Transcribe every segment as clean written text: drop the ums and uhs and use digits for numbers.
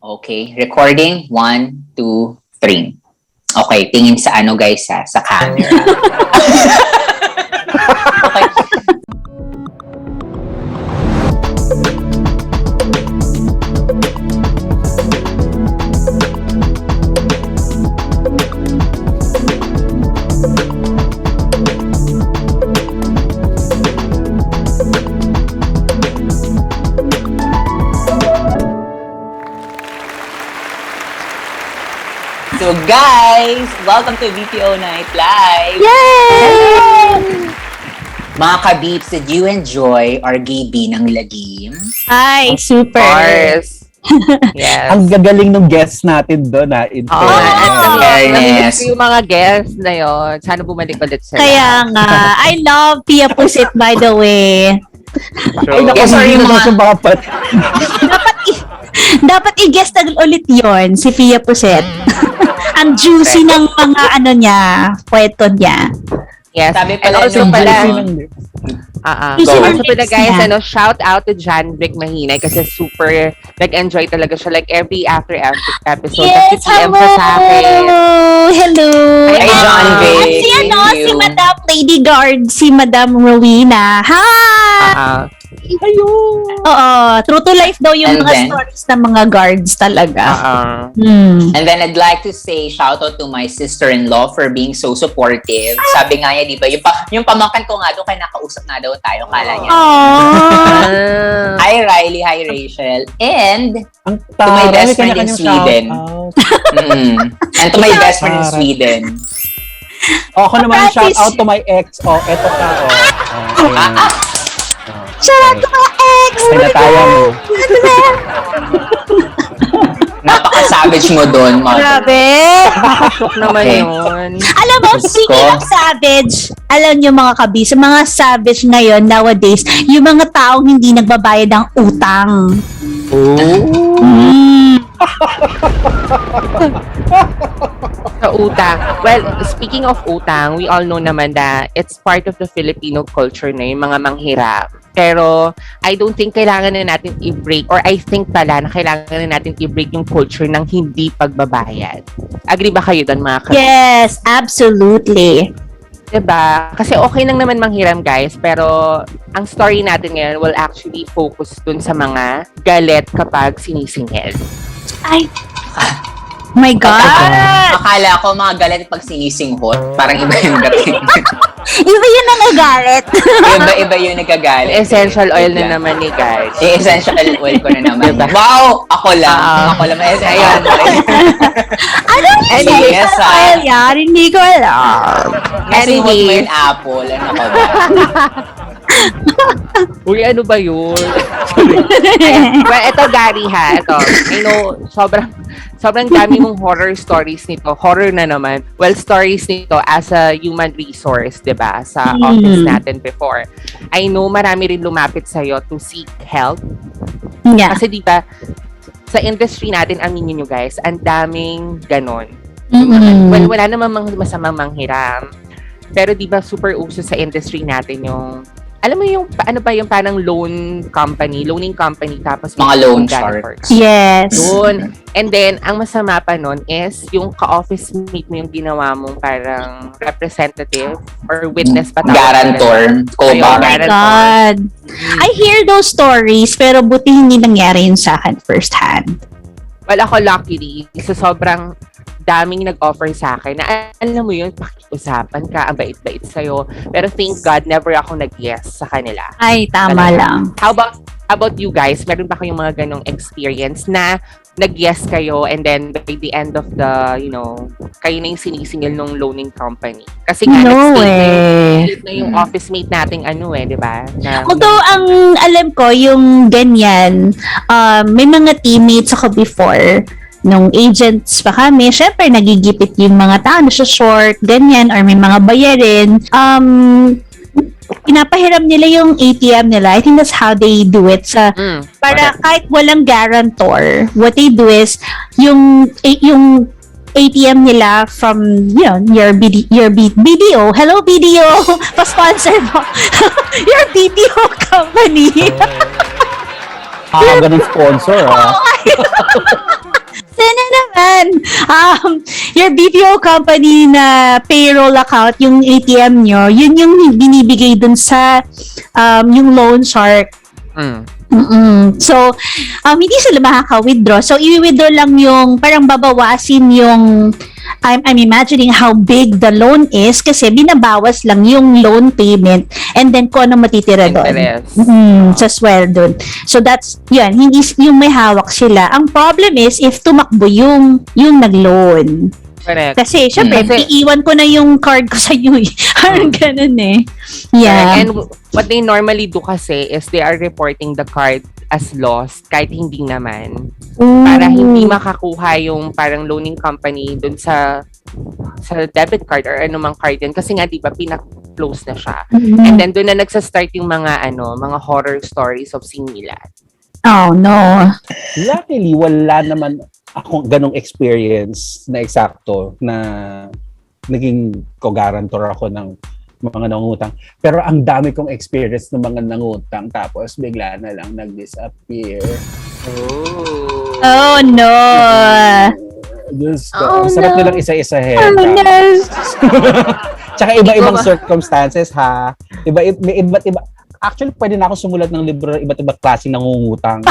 Okay, recording. 1, 2, 3. Okay, tingin sa ano guys ha? Sa camera. Okay. So guys, welcome to BPO Night Live! Yay! Mga kaBEEPs, did you enjoy our GB ng lagim? Ay, super! Course. Yes. Ang gagaling ng guests natin doon ha. In fairness. Yung mga guests na yun, sana bumalik ulit sila. Kaya nga, I love Pia Pusit by the way. Ay, naku, Yes, sorry, hindi na mga- siya makapat. Dapat i-guest ulit yon si Pia Puset. Ang juicy ng mga ano niya, kwento niya. Yes. Sabi And pala also nung- pala, Juicy ng also pala lips guys, niya. shout out to John Vic Mahinay kasi super nag-enjoy talaga siya. Like every after episode, Yes, nag-PM siya sa akin. Hello! Hi, John Vic. At si ano, Thank si you. Madam Lady Guard, si Madam Rowena. Hi! Oo, true to life daw yung And mga then- stories ng mga guards talaga. Uh-uh. And then I'd like to say shout out to my sister-in-law for being so supportive. Sabi nga niya, di ba, yung pamangkan ko nga doon, kaya nakausap na daw tayo, kala niya. Aww. Hi Riley, hi Rachel. And Ang to my taray, best friend in kanya-kanyang Sweden. shoutout. And to my best friend in Taray. Sweden. O, ako naman, shout Practice. out to my ex. O, eto ka, o. Ayan. Shout out to mga ex! Tinatawagan mo. Napaka-savage mo doon, mother. Grabe! Shock naman Okay. yun. Alam mo, Diyos speaking ko. of savage, alam nyo mga kabis, mga savage ngayon, nowadays, yung mga taong hindi nagbabayad ng utang. Sa utang. Well, speaking of utang, we all know naman that it's part of the Filipino culture na yung mga manghirap. Pero, I don't think kailangan na natin i-break, or I think pala na kailangan na natin i-break yung culture ng hindi pagbabayad. Agree ba kayo doon, mga kapatid? Yes, absolutely. Diba? Kasi okay lang naman manghiram, guys, pero ang story natin ngayon will actually focus dun sa mga galit kapag sinisingil. Ay, my God! Akala ko mga galit pag sinisinghot. Parang iba yung dating. Iba yun ang nagalit. Iba yung nagagalit. Essential oil na naman ni guys. Essential oil ko na naman. Wow! Ako lang. Ako lang. Essential oil. Ano yung Anyway, yes, essential oil yan? Hindi ko alam. Nasinghot mo Anyways. yung apple. Ano ka ba? Uy, ano ba yun? Well, eto Gary ha. Ito, I know, sobrang dami mong horror stories nito. Horror na naman. Well, stories nito as a human resource, di ba? Sa office natin before. I know marami rin lumapit sa'yo to seek help. Yeah. Kasi di ba, sa industry natin, aminin nyo guys, ang daming ganon. Mm-mm. Well, wala namang masamang manghiram. Pero di ba super uso sa industry natin yung, alam mo yung, ano ba yung parang loaning company, tapos Mga may loan guarantor sharks. ka. Yes. Doon. And then, ang masama pa nun is yung ka-office mate mo yung ginawa mong parang representative or witness pa. Guarantor. Oh my Guarantor. God. I hear those stories, pero buti hindi nangyari yun sa akin first hand. Well, ako luckily, sa sobrang daming nag-offer sa akin na alam mo yun, pakiusapan ka, ang bait-bait sa'yo. Pero thank God, never ako nag-yes sa kanila. Ay, tama Talaga. lang. How about you guys? Meron ba kayong mga ganong experience na nag-yes kayo and then by the end of the, kayo na yung sinisingil ng loaning company? Kasi nga, No nag-state na yung office mate nating di ba? Although, ang alam ko, yung ganyan, may mga teammates ako before, nung agents pa kami, syempre nagigipit yung mga tao na short, ganyan, or may mga bayarin. Pinapahiram nila yung ATM nila. I think that's how they do it. Para kahit walang guarantor, what they do is, yung ATM nila from, your BDO. Hello, BDO! Pa-sponsor mo. Your BPO company. Ganun sponsor, ha? yan. Your BPO company na payroll account, yung ATM nyo, yun yung binibigay dun sa yung loan shark. So, hindi sila makaka-withdraw. So, i-withdraw lang yung, parang babawasin yung, I'm imagining how big the loan is kasi binabawas lang yung loan payment and then kung ano matitira doon. Sa sweldo. So, that's, yun, hindi yung may hawak sila. Ang problem is, if tumakbo yung nag-loan. Correct. Kasi, syempre, iiwan ko na yung card ko sa iyo eh. Parang ganun eh. Yeah. Correct. And what they normally do kasi is they are reporting the card as lost kahit hindi naman. Para hindi makakuha yung parang loaning company dun sa debit card or anumang card yan. Kasi nga, di ba, pinak-close na siya. And then, dun na nagsastart yung mga horror stories of sinilat. Oh, no. Luckily, wala naman ako ganong experience na eksakto na naging co-guarantor ako ng mga nangutang. Pero ang dami kong experience ng mga nangutang tapos bigla na lang nag-disappear. Oh, no. Diyos ko. Sarap nilang isa-isahin. Tsaka iba-ibang circumstances, ha? May iba't iba. Actually, pwede na ako sumulat ng libro ng iba't ibang klaseng nangungutang.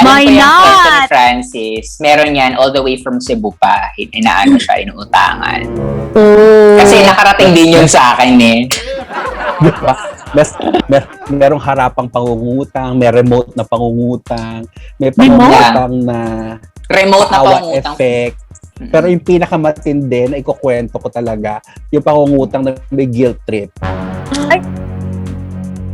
Why not? Ni Francis, meron yan all the way from Cebu pa. Inaano siya, inutangan. Kasi nakarating din yun sa akin eh. Diba? Merong harapang pangungutang, may remote na pangungutang, may pangungutang na remote na pangungutang effect. Pero yung pinakamatindi na ikukwento ko talaga, yung pangungutang na may guilt trip.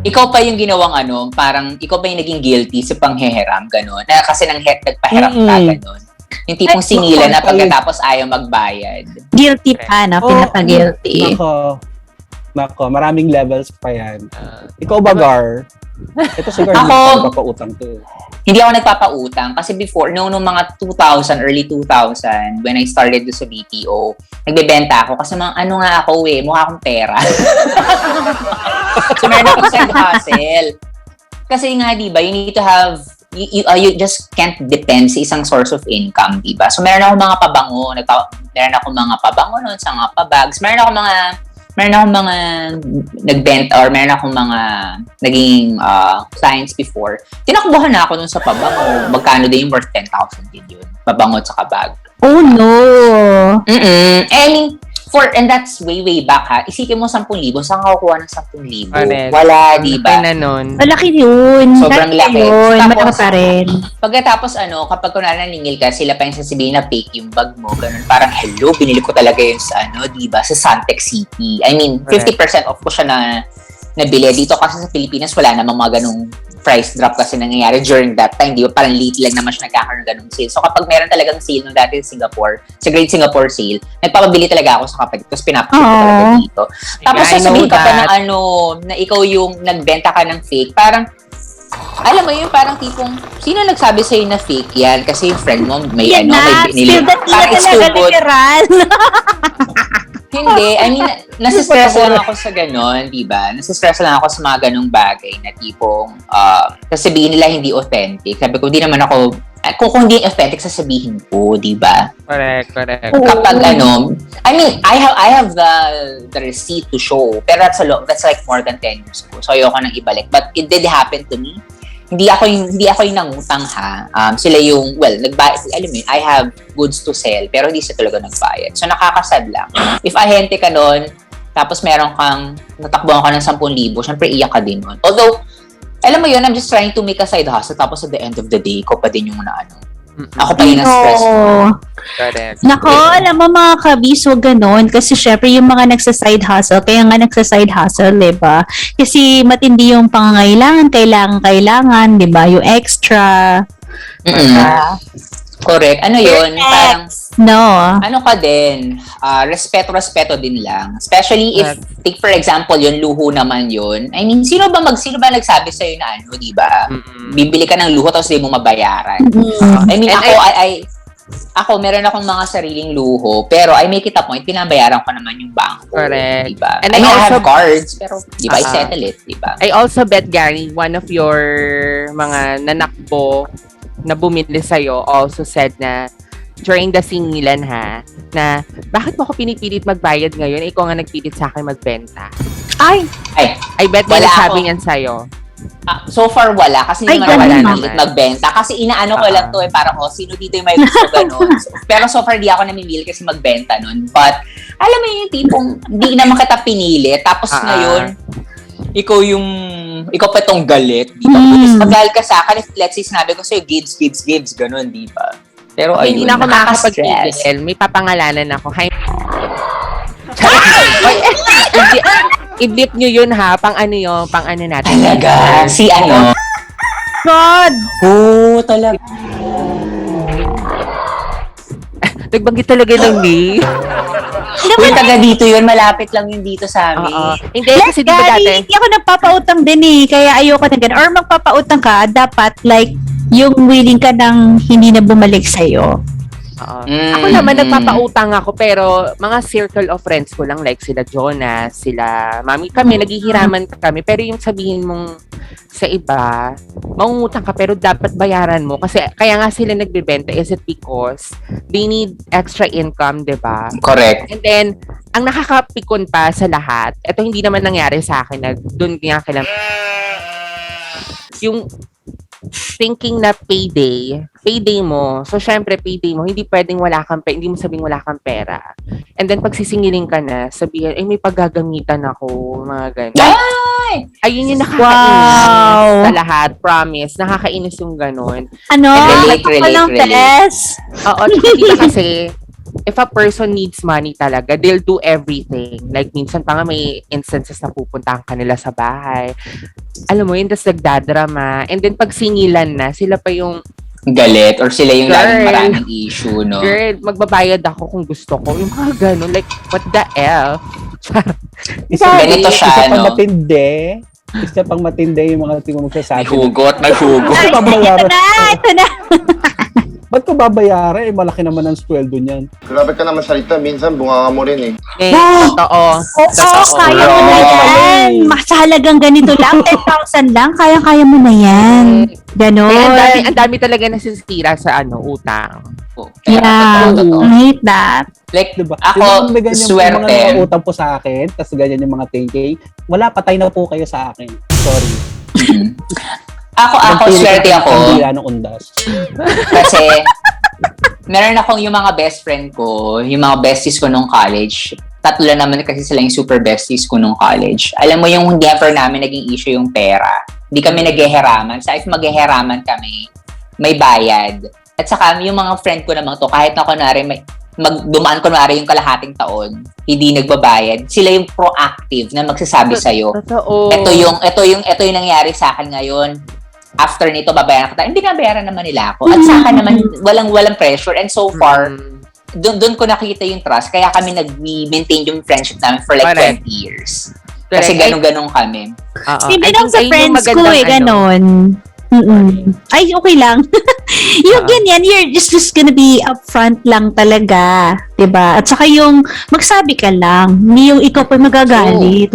Ikaw pa yung ginawang parang ikaw pa yung naging guilty sa pangheheram, gano'n. Na kasi nagpahiram ka, gano'n. Yung tipong sinila na pagkatapos ayaw magbayad. Guilty pa, no? Pinaka-guilty. Nako, maraming levels pa yan. Ikaw ba, Gar? Ito siguro hindi papautang to. Hindi ako nagpapautang kasi before, noong mga 2000, early 2000, when I started sa BPO, nagbebenta ako kasi ako mukha akong pera. So meron akong side hustle. Kasi nga, di ba, you need to have, you just can't depend sa isang source of income, di ba? So meron akong mga pabango, meron akong mga pabango noon sa mga pabags, meron akong mga nagbenta or meron akong mga naging clients before. Tinakbuhan na ako dun sa pabango. Magkano din yung worth 10,000 din yun. Pabango at saka bag. Oh no! I mean, and that's way back ha. Isipin mo 10,000. Saan ka kukuha ng 10,000? Wala, di ba? Malaki yun. Sobrang laki. Tapos, pa rin. Pagkatapos kapag kunwari naningil ka, sila pa yung sasabihin na fake yung bag mo. Ganun. Parang, hello, binili ko talaga yun sa di ba? Sa Suntec City. I mean, 50% off ko siya na nabili. Dito kasi sa Pilipinas, wala namang mga ganung price drop kasi nangyayari during that time. Di ba? Parang late lang naman siya nagkakaroon ng ganung sale. So kapag meron talagang sale nung dati sa Singapore, sa Great Singapore Sale, nagpapabili talaga ako sa kapatid. Tapos pinapabili ko talaga dito. Tapos sasabihin ka pa ng na ikaw yung nagbenta ka ng fake. Parang, alam mo yun, parang tipong, sino nagsabi sa'yo na fake yan? Kasi yung friend mo, may may binili. Parang it's too good. Hindi. I mean, nasistress lang ako sa ganon, di ba? Nasistress lang ako sa mga ganong bagay na tipong, sasabihin nila hindi authentic. Sabi ko, hindi naman ako, kung hindi authentic, sasabihin ko, di ba? Correct. Kapag I mean, I have the receipt to show, pero that's like more than 10 years ago. So, ayoko nang ibalik. But it did happen to me. Hindi ako yung nangutang ha. Sila yung, nagbayad, alam mo yun, I have goods to sell, pero hindi sila talaga nagbayad. So, nakakasad lang. If ahente ka nun, tapos meron kang, natakbuhan ka ng 10,000, syempre iyak ka din nun. Although, alam mo yun, I'm just trying to make a side hustle, tapos at the end of the day, ko pa din yung ako pa yung na-stress mo. Nako, alam mo mga kaBEEPs, huwag ganon. Kasi syempre yung mga nagsa-side hustle, kaya nga nagsa-side hustle, diba? Kasi matindi yung pangangailangan, kailangan, diba? Yung extra. Correct. Ano yun? Parang, no. Ka din, respeto din lang. Especially if, take for example, yun, luho naman yun. I mean, sino ba nagsabi sa'yo na di ba? Bibili ka ng luho tapos di mo mabayaran. I mean, ako, meron akong mga sariling luho, pero I make it a point, pinabayaran ko naman yung bangko. Correct. Diba? And I have cards, pero di ba, I settle it, di ba? I also bet, Gary, one of your mga nanakbo na bumili sa'yo also said na during the singilan na bakit mo ako pinipilit magbayad ngayon? Ikaw nga nagpilit sa akin magbenta. Ay, I bet Wala sabi ako. niyan sa'yo. So far, wala. Kasi Ay, hindi naman ganun wala naman. magbenta. Kasi inaano ko lang to parang, sino dito yung may gusto ganun. Pero so far, di ako namimili kasi magbenta nun. But, alam mo yung tipong, hindi naman kita pinili. Tapos ngayon, ikaw pa itong galit. Di ba? Butis pag-galit ka sa akin, if let's say, sinabi ko sa'yo, gives, ganun, di ba? Pero ayun, Hindi na ako nakaka-stress. makakapag-tigil. May papangalanan ako. Hi. I-blip nyo yun pang ano natin. Talaga, si ano? God! Talaga. Nagbanggit talaga ng name. Uy, taga dito yun, malapit lang yun dito sa amin. Oo. Hindi, kasi di ba dati? Hindi ako nagpapautang din kaya ayoko na ganun. Or magpapautang ka, dapat like, yung willing ka nang hindi na bumalik sa'yo. Oo. Ako naman, nagpapautang ako, pero mga circle of friends ko lang, like sila Jonas, sila Mami, kami, naghihiraman kami. Pero yung sabihin mong sa iba, mangungutang ka, pero dapat bayaran mo. Kasi kaya nga sila nagbebenta, is it because they need extra income, diba? Correct. And then, ang nakakapikon pa sa lahat, ito hindi naman nangyari sa akin, na doon nga kailang yung thinking na payday mo. So, syempre, payday mo, hindi pwedeng hindi mo sabing wala kang pera. And then, pag sisingiling ka na, sabihin, may paggagamitan ako, mga ganun. Ay! Ayun yung nakakainis sa lahat, promise. Nakakainis yung ganun. Ano? Relate, Ako lang, relate. Tess. Oo, hindi ba kasi, if a person needs money talaga, they'll do everything. Like, minsan pa nga may instances na pupuntahan ka nila sa bahay. Alam mo yun, tas nagdadrama. And then, pag singilan na, sila pa yung, Galit or sila yung laging Girl. maraming issue, no? girl, magbabayad ako kung gusto ko. Yung mga ganun, like, what the F? Ganito siya, isa pang no? matindi. Isa pang matindi yung mga timo May magsasabi. hugot. Ay, ito na. Ba't ko babayaran? Malaki naman ang sweldo niyan. Grabe ka naman salita, minsan bunga mo rin eh. Totoo. Oo, kaya mo na yan. Sa halagang ganito lang, 10,000 lang, kaya mo na yan. Ganon. Kaya ang dami talaga nasisira sa utang. Yeah, Totoo. I hate that. Like, Diba? ako, Diba, ganyan, swerte. Yung mga utang po sa akin, tapos ganyan yung mga 10K, wala, patay na po kayo sa akin. Sorry. Ako, swerte ako. Kandila ng undas. Kasi, meron akong yung mga best friend ko, yung mga besties ko nung college. Tatlo naman kasi sila yung super besties ko nung college. Alam mo yung never namin naging issue yung pera. Hindi kami naghihiraman. Sa if maghihiraman kami, may bayad. At saka yung mga friend ko naman to, kahit na kunwari dumaan kunwari yung kalahating taon, hindi nagbabayad. Sila yung proactive na magsasabi sa'yo. Totoo. Ito yung nangyari sa akin ngayon. After nito, babayaran kita. Hindi binabayaran naman nila ako. At sa akin naman, walang pressure. And so far, doon ko nakita yung trust. Kaya kami nag-maintain yung friendship namin for like 20 years. Kasi ganun-ganun kami. Hindi lang sa friends ko ganon. Ay, okay lang. Yung ganyan, you're just gonna be upfront lang talaga. Diba? At saka yung magsabi ka lang, hindi yung ikaw pa magagalit.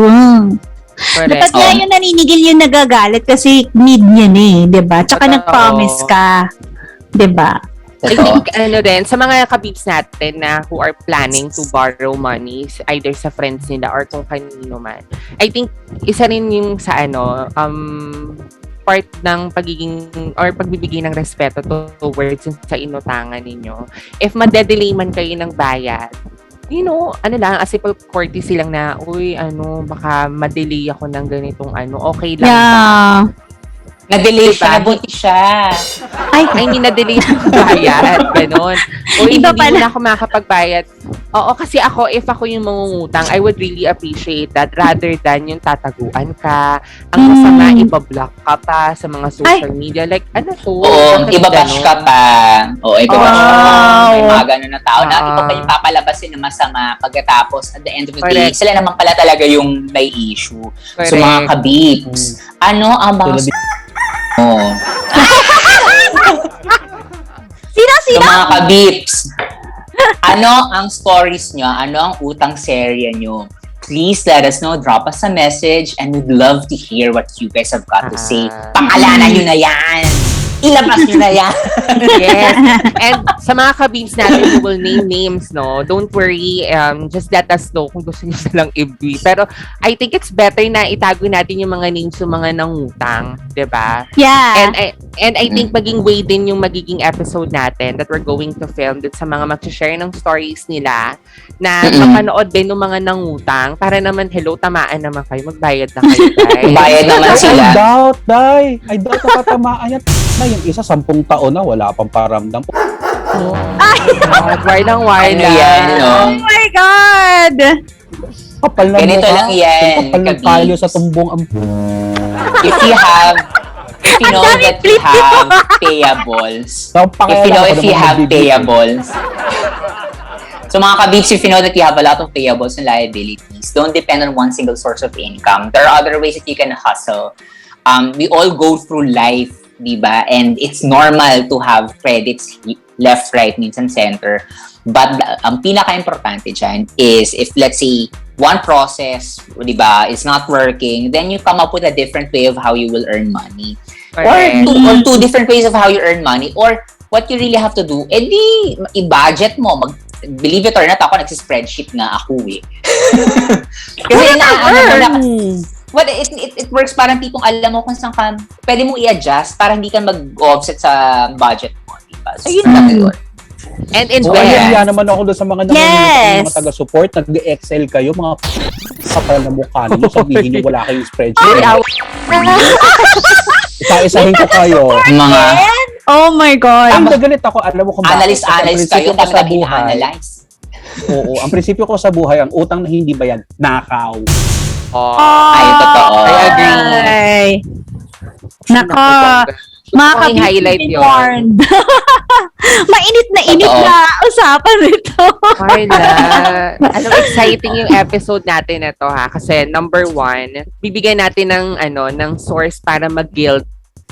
Dapat nga yung naninigil yung nagagalit kasi need niya diba? Tsaka nag-promise ka. Diba? I think, sa mga kaBEEPs natin na who are planning to borrow money, either sa friends nila or kung kanino man, I think, isa rin yung sa part ng pagiging or pagbibigay ng respeto towards sa inutangan ninyo. If madedelay man kayo ng bayad, as if courtesy lang na, baka madelay ako ng ganitong okay lang ba? Na-delay siya, nabuti siya. Ay, na-delay yung bayad. Ganon. Hindi mo na ako makakapagbayad. Oo, kasi if ako yung mangungutang, I would really appreciate that rather than yung tataguan ka. Ang masama, ibablock ka pa sa mga social media. Like, Oo, ibabash ka pa. Oo, ibabash ka pa. May mga ganun na tao na ito pa yung papalabasin na masama pagkatapos at the end of the day, sila naman pala talaga yung may issue. So, mga kaBEEPs, ang mga Sino? So, mga kaBEEPs, ano ang stories nyo? Ano ang utang serye nyo? Please let us know. Drop us a message and we'd love to hear what you guys have got to say. Pangalanan nyo na yan! Ilabas nyo na yan. Yes. And sa mga kaBEEPs natin who will name names, no, don't worry. Just let us know kung gusto nyo silang i-brief. Pero I think it's better na itago natin yung mga names ng mga nangutang, diba? Yeah. And I think maging way din yung magiging episode natin that we're going to film dun sa mga mag-share ng stories nila na mapanood din ng mga nangutang para naman, hello, tamaan naman kayo. Magbayad na kayo, guys. Bayad naman sila. I doubt nakatamaan yan. Na yung isa 10 taon na wala pang paramdam. Why lang. Yan, no? Oh my God! Kapal na Ganito mukha. lang yan, Kapal ng kaBEEPs. tayo sa tumbong If you know that you have payables, if you have payables, so mga kaBEEPs, if you know that you have a lot of payables and liabilities, don't depend on one single source of income. There are other ways that you can hustle. We all go through life, diba? And it's normal to have credits left, right, minsan center. But ang pinaka-importante dyan is if, let's say, one process, diba, is not working, then you come up with a different way of how you will earn money. Correct. Or two different ways of how you earn money. Or what you really have to do, edi, i-budget mo. Believe it or not, ako nagsi-spreadsheet nga ako eh. Kasi well, it works parang tipong alam mo kung saan ka, pwede mo i-adjust para hindi ka mag-offset sa budget mo, diba? So, yun lang yun. And in Kaya naman ako doon sa mga Yes. mga taga-support, nag-Excel kayo, mga kapal na mukha ninyo, sabihin niyo wala kayong spreadsheet. Isa-isahin ko kayo. Mga Oh my God! Ang galit ako, alam mo kung bakit. analyze kayo, kami na ina-analyze. Oo, ang prinsipyo ko sa buhay, ang utang na hindi bayad, nakaw. Ay, totoo. I agree. Ay. Nako. Mga Okay, highlight kaBEEPs yun. warned. Mainit na init Totoo. na usapan nito. Carla, anong exciting yung episode natin ito ha? Kasi number 1, bibigyan natin ng source para mag-guilt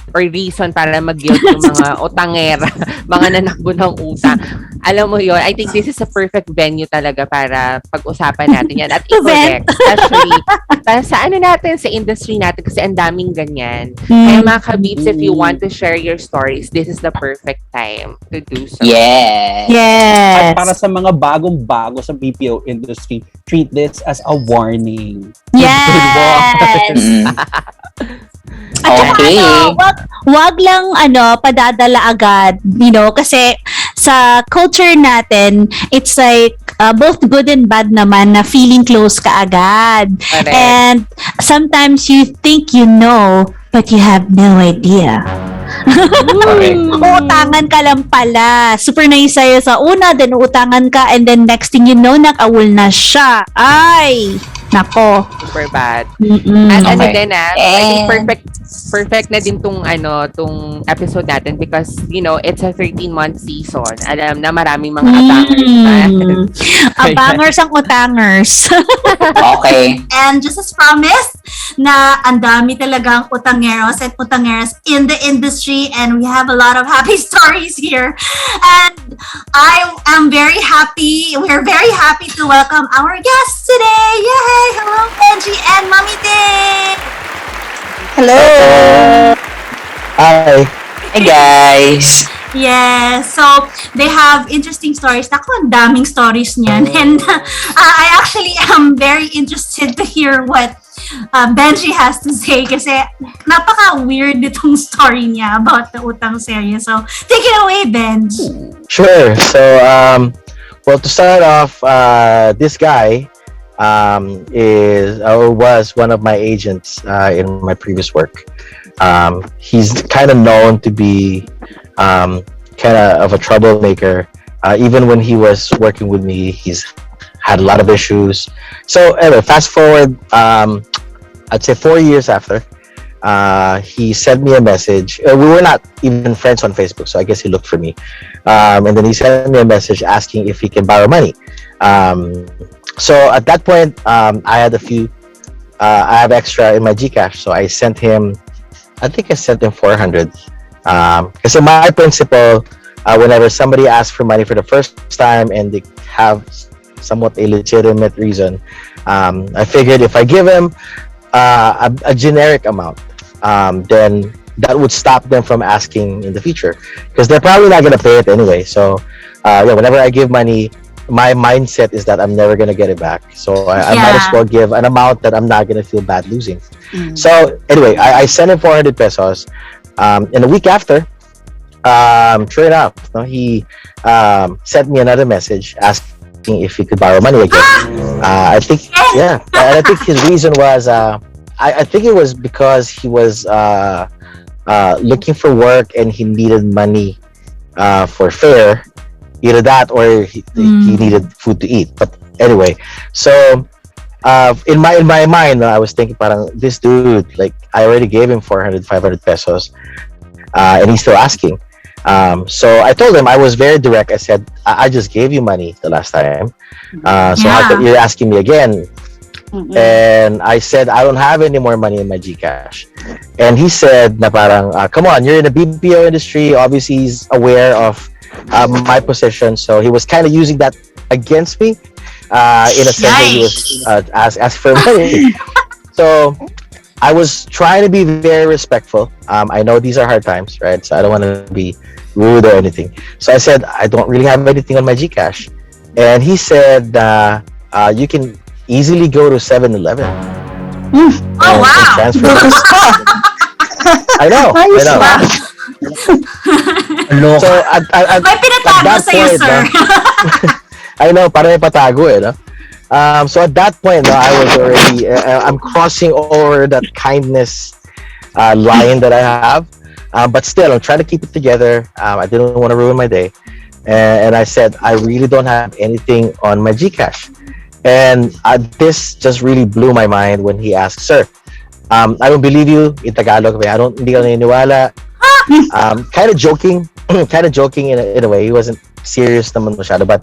or reason para mag-guilt yung mga utangera, mga nanakbo ng utang. Alam mo yun, I think this is a perfect venue talaga para pag-usapan natin yan. At i-correct, especially sa natin, sa industry natin, kasi ang daming ganyan. Kaya mga kaBEEPs, if you want to share your stories, this is the perfect time to do so. Yes. Yes. At para sa mga bagong-bago sa BPO industry, treat this as a warning. Yes. At saka Okay. wag lang padadala agad, kasi sa culture natin, it's like both good and bad naman na feeling close ka agad. Correct. And sometimes you think you know, but you have no idea. Uutangan ka lang pala. Super nice sa'yo sa una, then uutangan ka, and then next thing you know, nakawul na siya. Ay! Nako. Super bad. Mm-mm. At Okay. din I think perfect na din tong episode natin because it's a 13-month season. Alam na maraming mga abangers. Abangers ang utangers. Okay. And just as promised, na ang dami talagang utangeros and utangeras in the industry, and we have a lot of happy stories here. And I am very happy, we're very happy to welcome our guests today. Yay! Hello, Benjie and Mommy Tin! Hello. Hi. Hey guys. Yes, so they have interesting stories. Naku, ang daming stories niyan. And I actually am very interested to hear what Benjie has to say kasi napaka-weird itong story niya about the Utang Serye. So, take it away, Benj. Sure. So, well, to start off, this guy was one of my agents in my previous work. He's kind of known to be kind of a troublemaker. Even when he was working with me, he's had a lot of issues. So anyway, fast forward, I'd say 4 years after, he sent me a message. We were not even friends on Facebook, so I guess he looked for me. And then he sent me a message asking if he can borrow money. So at that point, I had I have extra in my Gcash, so I sent him 400. Kasi my principle, whenever somebody asks for money for the first time and they have somewhat a legitimate reason, I figured if I give him a generic amount, then that would stop them from asking in the future, because they're probably not going to pay it anyway. So yeah, whenever I give money, my mindset is that I'm never going to get it back. So I might as well give an amount that I'm not going to feel bad losing. So anyway, I sent him 400 pesos. And a week after, sure enough, no, he sent me another message asking if he could borrow money again. I think, yeah, and I think his reason was, I think it was because he was looking for work and he needed money for fare. Either that or he needed food to eat. But anyway, so in my mind, I was thinking, parang this dude, like I already gave him 400, 500 pesos, and he's still asking. So I told him, I was very direct. I said, I just gave you money the last time, so how come you're asking me again? And I said, I don't have any more money in my GCash. And he said, na parang, come on, you're in the BPO industry. Obviously, he's aware of my position, so he was kind of using that against me, in a sense that he was asked for money. So I was trying to be very respectful. I know these are hard times, right? So I don't want to be rude or anything. So I said, I don't really have anything on my GCash. And he said, you can easily go to 7-Eleven. Oh, wow. Transfer. I know. So May pinatago sa'yo, sir. I know, para may patago no? So at that point, no, I was already, I'm crossing over that kindness line that I have. But still, I'm trying to keep it together. I didn't want to ruin my day. And I said, I really don't have anything on my GCash. And this just really blew my mind when he asked, sir, I don't believe you in Tagalog. Hindi ka naniniwala. Kind of joking in a way. He wasn't serious naman masyado, but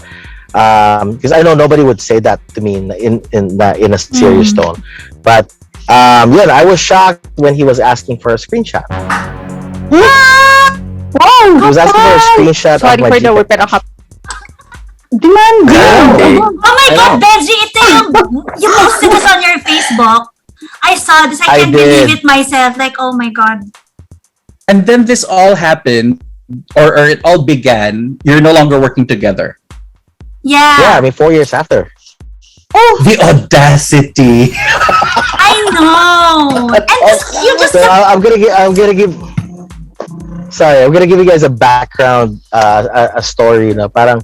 because I know nobody would say that to me in a serious tone. But yeah, I was shocked when he was asking for a screenshot. Wow! He was asking for a screenshot of my GCash. Demanding! Oh my God, Benjie, ito you posted this on your Facebook. I saw this. I can't believe it myself. Like, oh my God. And then this all happened, or it all began, you're no longer working together. Yeah. I mean, 4 years after. Oh, the audacity! I know. And you just... So I'm gonna give you guys a background, a story. No? Parang,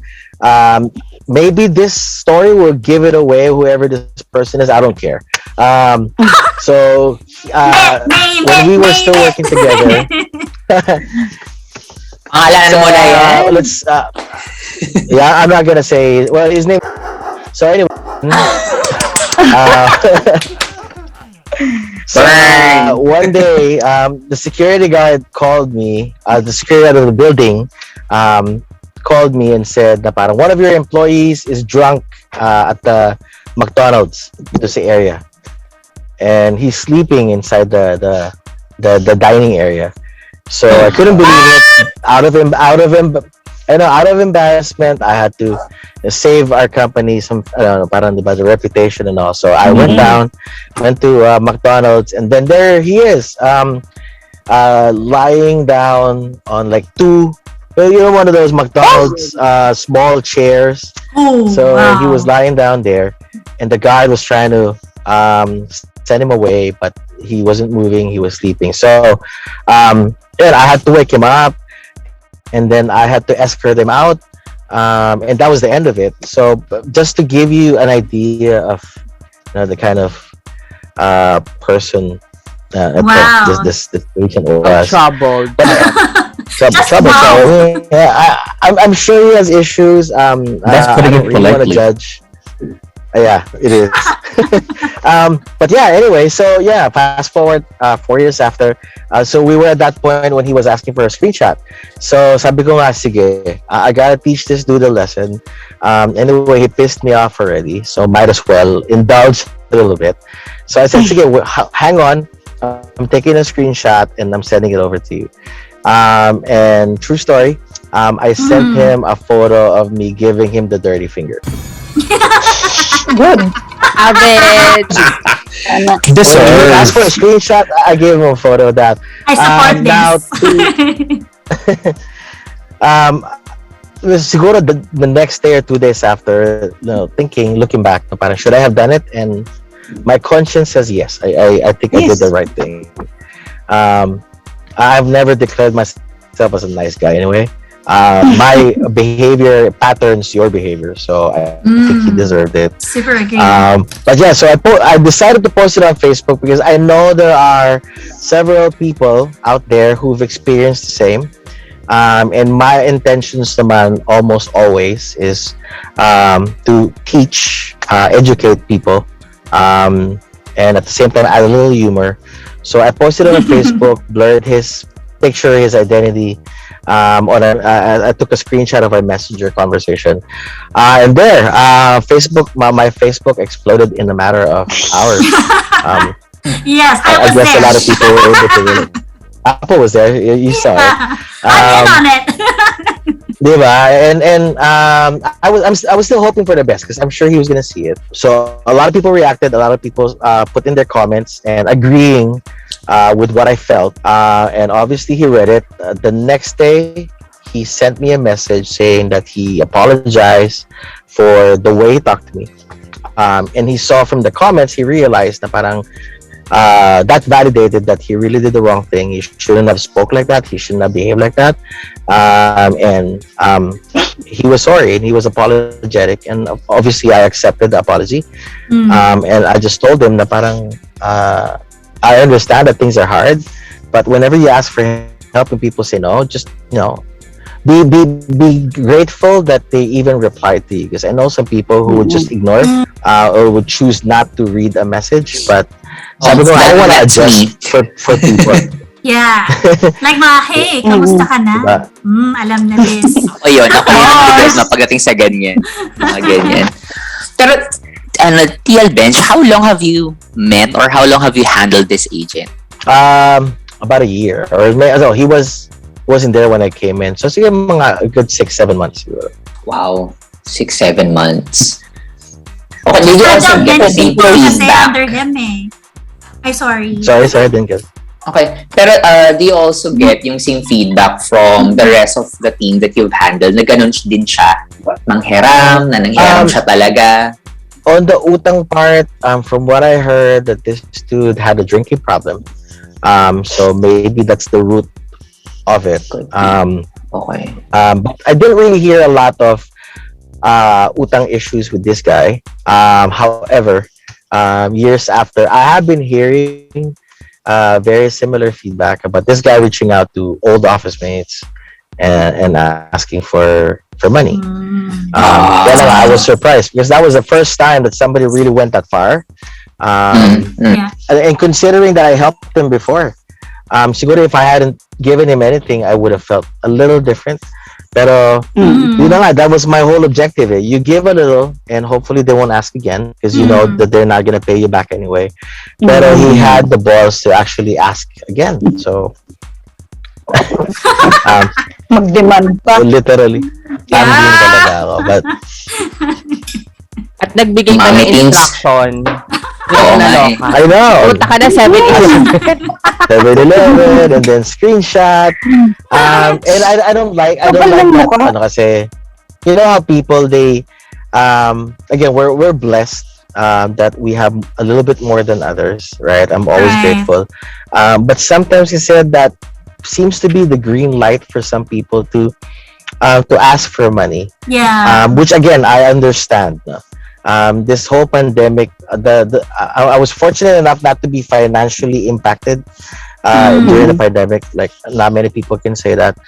maybe this story will give it away, whoever this person is. I don't care. So when we were still working together, let's yeah, I'm not gonna say, well, his name. So anyway, one day, the security guard called me, the security guard of the building called me and said that one of your employees is drunk at the McDonald's dito sa area, and he's sleeping inside the dining area. So I couldn't believe it. Out of embarrassment, I had to save our company some, parang diba, the reputation and all. So I went to McDonald's, and then there he is, lying down on like one of those McDonald's small chairs. So he was lying down there, and the guard was trying to send him away, but he wasn't moving. He was sleeping. So then I had to wake him up, and then I had to escort him out, and that was the end of it. So just to give you an idea of the kind of person this patient was. Troubled. Trouble. So, yeah, I'm sure he has issues. That's I putting don't it really want to politely. judge. Yeah, it is. But yeah, anyway, so yeah, fast forward 4 years after. So we were at that point when he was asking for a screenshot. So sabi ko nga, sige, I gotta teach this dude a lesson. Anyway, he pissed me off already, so might as well indulge a little bit. So I said, sige, hang on. I'm taking a screenshot and I'm sending it over to you. And true story, I sent him a photo of me giving him the dirty finger. Good. Average. So when you asked for a screenshot, I gave him a photo of that. I support Now, this. siguro the next day or 2 days after, looking back, parang should I have done it? And my conscience says yes. I think I did the right thing. I've never declared myself as a nice guy anyway. My behavior patterns your behavior, so I think he deserved it. Super agree. But yeah, so I decided to post it on Facebook because I know there are several people out there who've experienced the same. And my intentions naman almost always is to teach, educate people, and at the same time add a little humor. So I posted it on Facebook, blurred his picture, his identity. I took a screenshot of our messenger conversation, and there, my Facebook exploded in a matter of hours. Yes, I was guess there. a lot of people were able to relate. Apple was there. You saw it. I'm in on it. Diba? And I was still hoping for the best because I'm sure he was gonna see it. So a lot of people reacted. A lot of people put in their comments and agreeing with what I felt. And obviously he read it. The next day, he sent me a message saying that he apologized for the way he talked to me. And he saw from the comments, he realized na parang that validated that he really did the wrong thing. He shouldn't have spoke like that. He shouldn't have behaved like that. And he was sorry and he was apologetic. And obviously, I accepted the apology. And I just told him na parang I understand that things are hard, but whenever you ask for help and people say no, just be grateful that they even replied to you. Because I know some people who would just ignore or would choose not to read a message, but sabi ko, I want to adjust for people. Yeah. Like hey, kamusta ka na? Diba? Alam na this. O yun, ako yun na pagdating sa ganyan. Mga ganyan. Pero, TL Benj, how long have you met or how long have you handled this agent? About a year. He wasn't there when I came in. So sige mga a good 6-7 months. Wow. 6-7 months. Okay, did you I also don't get a bench deep people kasi feedback? under him eh. Ay, sorry. Sorry, didn't get. Okay. Pero do you also get yung same feedback from the rest of the team that you've handled na ganun din siya? Nanghiram, na nanghiram siya talaga? On the Utang part, from what I heard, that this dude had a drinking problem. So maybe that's the root of it. Okay. But I didn't really hear a lot of Utang issues with this guy. However, years after, I have been hearing very similar feedback about this guy reaching out to old office mates and asking for money. Then I was surprised because that was the first time that somebody really went that far. Yeah. And considering that I helped him before, siguro if I hadn't given him anything, I would have felt a little different. Pero that was my whole objective. You give a little, and hopefully they won't ask again because you know that they're not gonna pay you back anyway. Pero he had the balls to actually ask again. So Mag-demand pa. literally, ambling talaga ako. But At nagbigay ka ng Mommy Tins. instruction. Oo nga eh. Naloka. I know. Punta ka na 7-Eleven. 7-Eleven and then screenshot. And I don't like that. Ano kasi, you know how people again we're blessed that we have a little bit more than others, right? I'm always grateful. But sometimes he said that seems to be the green light for some people to ask for money. Yeah. Which again I understand. This whole pandemic, I was fortunate enough not to be financially impacted during the pandemic. Like not many people can say that.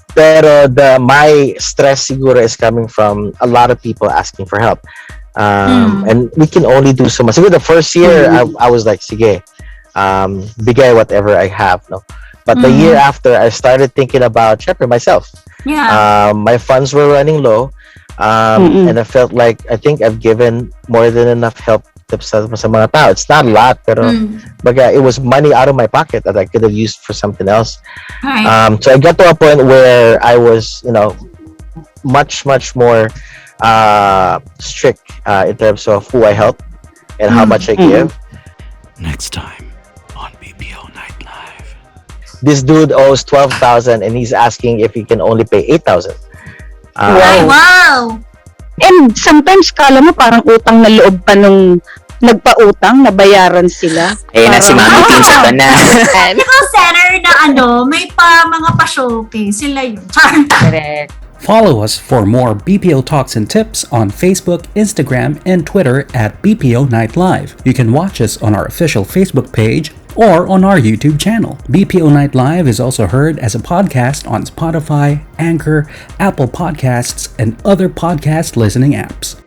Pero my stress siguro is coming from a lot of people asking for help. And we can only do so much. Siguro the first year I was like, sige, bigay whatever I have, no. But the year after, I started thinking about myself. Yeah. My funds were running low. And I felt like I think I've given more than enough help sa mga tao. It's not a lot, pero baga, it was money out of my pocket that I could have used for something else. Right. So I got to a point where I was, much more strict in terms of who I help. and how much I give. Next time on BPO Night Live. This dude owes 12,000 and he's asking if he can only pay 8,000. Ay, wow! And sometimes kala mo parang utang na loob pa nung nagpautang, nabayaran sila. Ayun na si Mommy Tin sa na. Typical center na may mga pa-showcase. Sila yun. Correct. Follow us for more BPO talks and tips on Facebook, Instagram, and Twitter at BPO Night Live. You can watch us on our official Facebook page or on our YouTube channel. BPO Night Live is also heard as a podcast on Spotify, Anchor, Apple Podcasts, and other podcast listening apps.